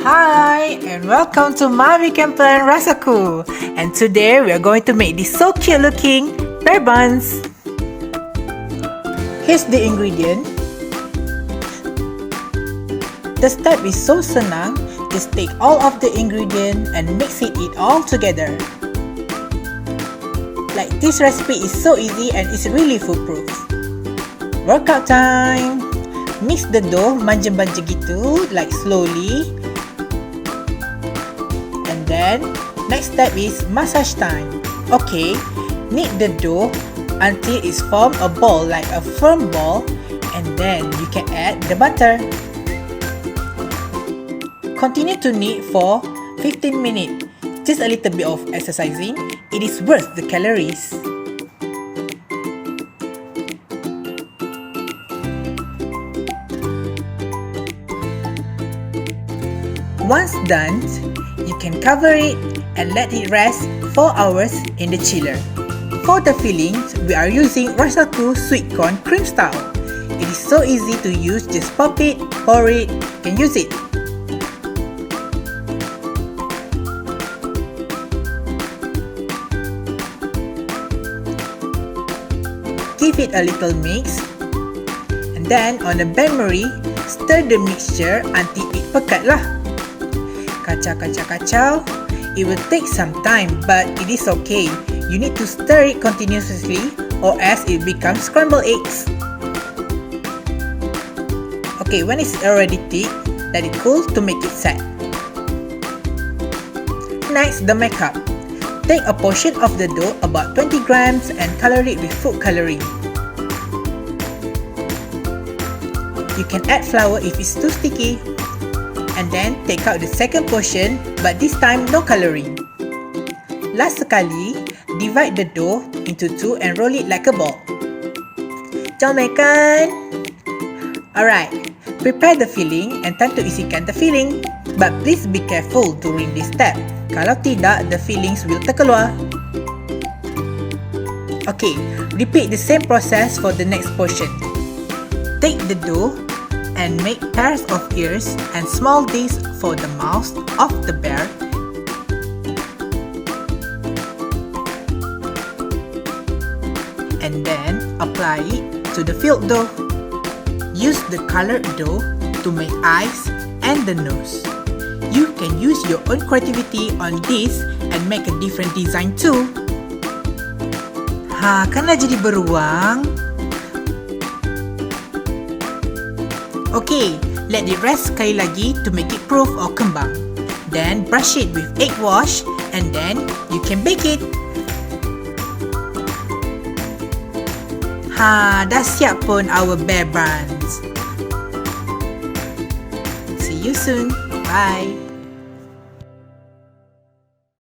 Hi and welcome to Mommy Can Plan Rasaku, and today we are going to make these so cute looking bear buns. Here's the ingredient. The step is so senang. Just take all of the ingredient and mix it all together. Like this recipe is so easy and it's really foolproof. Workout time. Mix the dough manja-manja gitu, like slowly. And then next step is massage time. Okay, knead the dough until it's formed a ball, like a firm ball, and then you can add the butter. Continue to knead for 15 minutes. Just a little bit of exercising. It is worth the calories. Once done, you can cover it and let it rest 4 hours in the chiller. For the fillings, we are using Rasaku sweet corn cream style. It is so easy to use, just pop it, pour it, you can use it. Give it a little mix, and then on the bain-marie, stir the mixture until it pekat lah. Kacau. It will take some time, but it is okay. You need to stir it continuously or else it becomes scrambled eggs. Okay, when it's already thick, let it cool to make it set. Next, the makeup. Take a portion of the dough, about 20 grams, and color it with food coloring. You can add flour if it's too sticky. And then take out the second portion, but this time no coloring. Last sekali, divide the dough into 2 and roll it like a ball. Comel kan? Alright, prepare the filling and time to isikan the filling. But please be careful during this step. Kalau tidak, the fillings will terkeluar. Okay, repeat the same process for the next portion. Take the dough and make pairs of ears and small discs for the mouth of the bear. And then apply it to the filled dough. Use the colored dough to make eyes and the nose. You can use your own creativity on this and make a different design too. Kan dah jadi beruang? Okay, let it rest sekali lagi to make it proof or kembang. Then brush it with egg wash and then you can bake it. Dah siap pun our bear buns. See you soon. Bye.